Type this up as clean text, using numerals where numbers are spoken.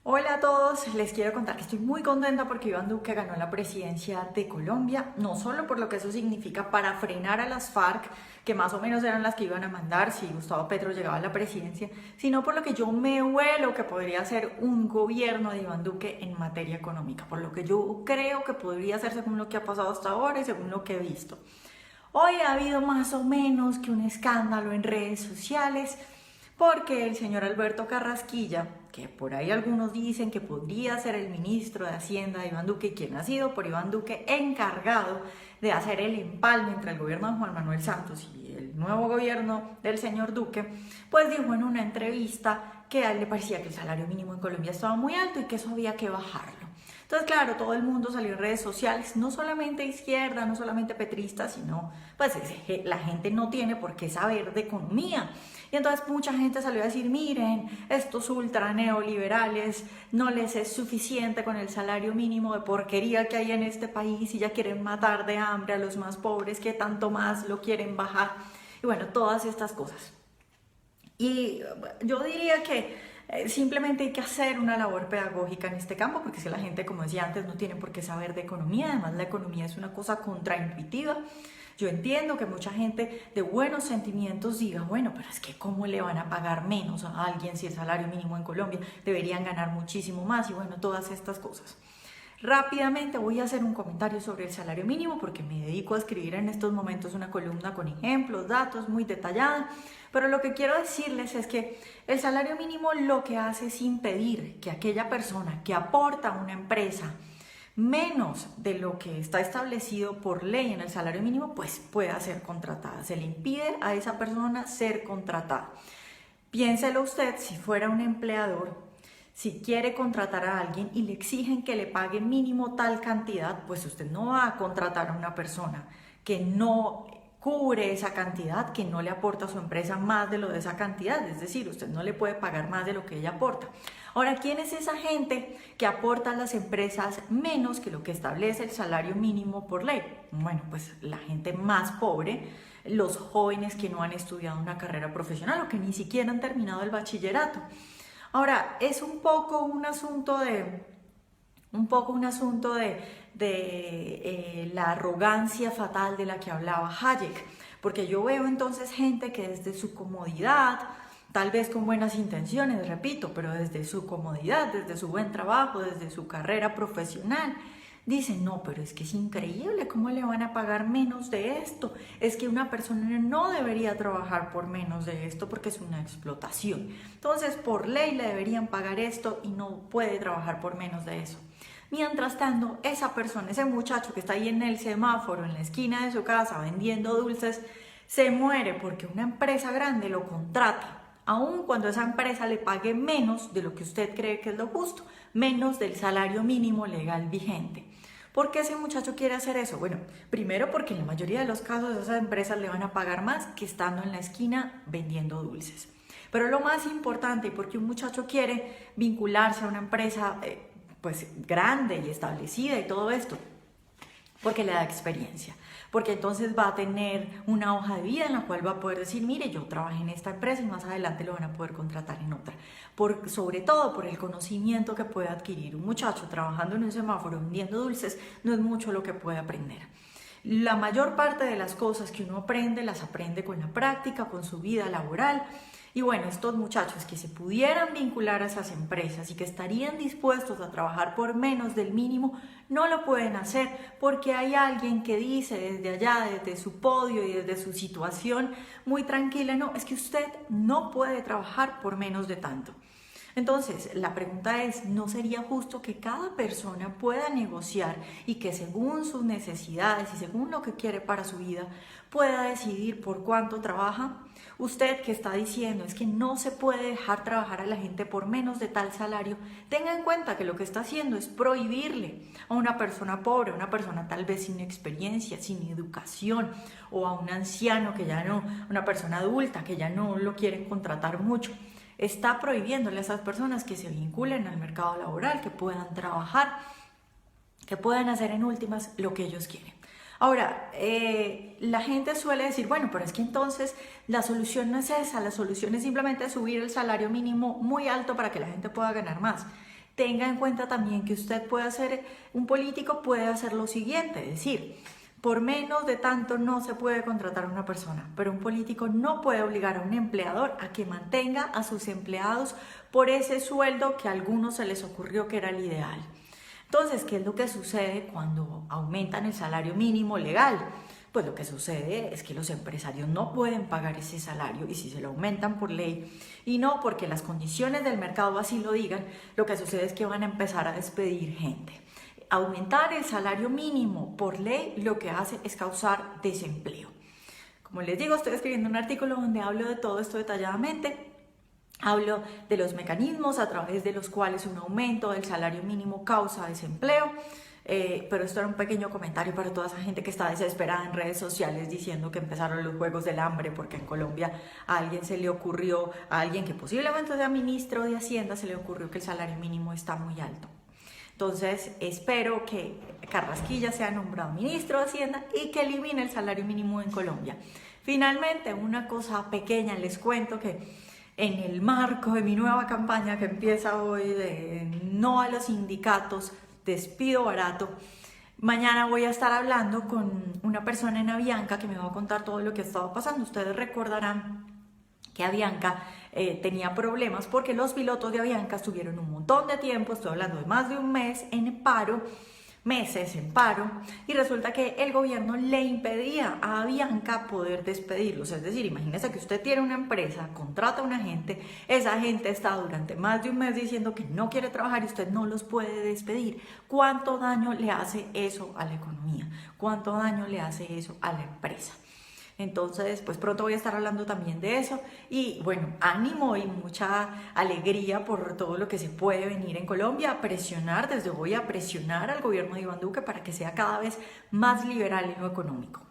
Hola a todos, les quiero contar que estoy muy contenta porque Iván Duque ganó la presidencia de Colombia, no solo por lo que eso significa para frenar a las FARC, que más o menos eran las que iban a mandar si Gustavo Petro llegaba a la presidencia, sino por lo que yo me huelo que podría ser un gobierno de Iván Duque en materia económica, por lo que yo creo que podría ser según lo que ha pasado hasta ahora y según lo que he visto. Hoy ha habido más o menos que un escándalo en redes sociales porque el señor Alberto Carrasquilla, que por ahí algunos dicen que podría ser el ministro de Hacienda de Iván Duque, quien ha sido por Iván Duque encargado de hacer el empalme entre el gobierno de Juan Manuel Santos y el nuevo gobierno del señor Duque, pues dijo en una entrevista que a él le parecía que el salario mínimo en Colombia estaba muy alto y que eso había que bajarlo. Entonces, claro, todo el mundo salió en redes sociales, no solamente izquierda, no solamente petrista, sino pues la gente no tiene por qué saber de economía. Y entonces mucha gente salió a decir, miren, estos ultra neoliberales no les es suficiente con el salario mínimo de porquería que hay en este país y ya quieren matar de hambre a los más pobres, que tanto más lo quieren bajar. Y bueno, todas estas cosas. Y yo diría que simplemente hay que hacer una labor pedagógica en este campo, porque si la gente, como decía antes, no tiene por qué saber de economía, además la economía es una cosa contraintuitiva. Yo entiendo que mucha gente de buenos sentimientos diga, bueno, pero es que ¿cómo le van a pagar menos a alguien si el salario mínimo en Colombia deberían ganar muchísimo más? Y bueno, todas estas cosas. Rápidamente voy a hacer un comentario sobre el salario mínimo porque me dedico a escribir en estos momentos una columna con ejemplos, datos muy detallada, pero lo que quiero decirles es que el salario mínimo lo que hace es impedir que aquella persona que aporta a una empresa menos de lo que está establecido por ley en el salario mínimo, pues pueda ser contratada. Se le impide a esa persona ser contratada. Piénselo usted, si fuera un empleador, si quiere contratar a alguien y le exigen que le pague mínimo tal cantidad, pues usted no va a contratar a una persona que no cubre esa cantidad, que no le aporta a su empresa más de lo de esa cantidad, es decir, usted no le puede pagar más de lo que ella aporta. Ahora, ¿quién es esa gente que aporta a las empresas menos que lo que establece el salario mínimo por ley? Bueno, pues la gente más pobre, los jóvenes que no han estudiado una carrera profesional o que ni siquiera han terminado el bachillerato. Ahora, es un poco un asunto de la arrogancia fatal de la que hablaba Hayek, porque yo veo entonces gente que desde su comodidad, tal vez con buenas intenciones, repito, pero desde su comodidad, desde su buen trabajo, desde su carrera profesional, dicen, no, pero es que es increíble, ¿cómo le van a pagar menos de esto? Es que una persona no debería trabajar por menos de esto porque es una explotación. Entonces, por ley le deberían pagar esto y no puede trabajar por menos de eso. Mientras tanto, esa persona, ese muchacho que está ahí en el semáforo, en la esquina de su casa, vendiendo dulces, se muere porque una empresa grande lo contrata, aun cuando esa empresa le pague menos de lo que usted cree que es lo justo, menos del salario mínimo legal vigente. ¿Por qué ese muchacho quiere hacer eso? Bueno, primero porque en la mayoría de los casos esas empresas le van a pagar más que estando en la esquina vendiendo dulces. Pero lo más importante, y porque un muchacho quiere vincularse a una empresa pues grande y establecida y todo esto, porque le da experiencia, porque entonces va a tener una hoja de vida en la cual va a poder decir, mire, yo trabajé en esta empresa y más adelante lo van a poder contratar en otra, sobre todo por el conocimiento que puede adquirir un muchacho trabajando en un semáforo vendiendo dulces, no es mucho lo que puede aprender. La mayor parte de las cosas que uno aprende, las aprende con la práctica, con su vida laboral. Y bueno, estos muchachos que se pudieran vincular a esas empresas y que estarían dispuestos a trabajar por menos del mínimo, no lo pueden hacer porque hay alguien que dice desde allá, desde su podio y desde su situación muy tranquila, no, es que usted no puede trabajar por menos de tanto. Entonces, la pregunta es, ¿no sería justo que cada persona pueda negociar y que según sus necesidades y según lo que quiere para su vida, pueda decidir por cuánto trabaja? Usted que está diciendo es que no se puede dejar trabajar a la gente por menos de tal salario, tenga en cuenta que lo que está haciendo es prohibirle a una persona pobre, a una persona tal vez sin experiencia, sin educación, o a un anciano que ya no, una persona adulta que ya no lo quieren contratar mucho. Está prohibiéndole a esas personas que se vinculen al mercado laboral, que puedan trabajar, que puedan hacer en últimas lo que ellos quieren. Ahora, la gente suele decir, bueno, pero es que entonces la solución no es esa, la solución es simplemente subir el salario mínimo muy alto para que la gente pueda ganar más. tenga en cuenta también que usted puede hacer, un político puede hacer lo siguiente, es decir, por menos de tanto no se puede contratar a una persona, pero un político no puede obligar a un empleador a que mantenga a sus empleados por ese sueldo que a algunos se les ocurrió que era el ideal. Entonces, ¿qué es lo que sucede cuando aumentan el salario mínimo legal? Pues lo que sucede es que los empresarios no pueden pagar ese salario, y si se lo aumentan por ley y no porque las condiciones del mercado así lo digan, lo que sucede es que van a empezar a despedir gente. Aumentar el salario mínimo por ley lo que hace es causar desempleo. Como les digo, estoy escribiendo un artículo donde hablo de todo esto detalladamente. Hablo de los mecanismos a través de los cuales un aumento del salario mínimo causa desempleo, pero esto era un pequeño comentario para toda esa gente que está desesperada en redes sociales diciendo que empezaron los juegos del hambre porque en Colombia a alguien se le ocurrió, a alguien que posiblemente sea ministro de Hacienda, se le ocurrió que el salario mínimo está muy alto. Entonces espero que Carrasquilla sea nombrado ministro de Hacienda y que elimine el salario mínimo en Colombia. Finalmente, una cosa pequeña, les cuento que en el marco de mi nueva campaña que empieza hoy de no a los sindicatos, despido barato, mañana voy a estar hablando con una persona en Avianca que me va a contar todo lo que estaba pasando. Ustedes recordarán que Avianca tenía problemas porque los pilotos de Avianca estuvieron un montón de tiempo, estoy hablando de más de un mes en paro, meses en paro, y resulta que el gobierno le impedía a Avianca poder despedirlos. Es decir, imagínese que usted tiene una empresa, contrata a una gente, esa gente está durante más de un mes diciendo que no quiere trabajar y usted no los puede despedir. ¿Cuánto daño le hace eso a la economía? ¿Cuánto daño le hace eso a la empresa? Entonces, pues pronto voy a estar hablando también de eso y bueno, ánimo y mucha alegría por todo lo que se puede venir en Colombia, a presionar, desde hoy a presionar al gobierno de Iván Duque para que sea cada vez más liberal en lo económico.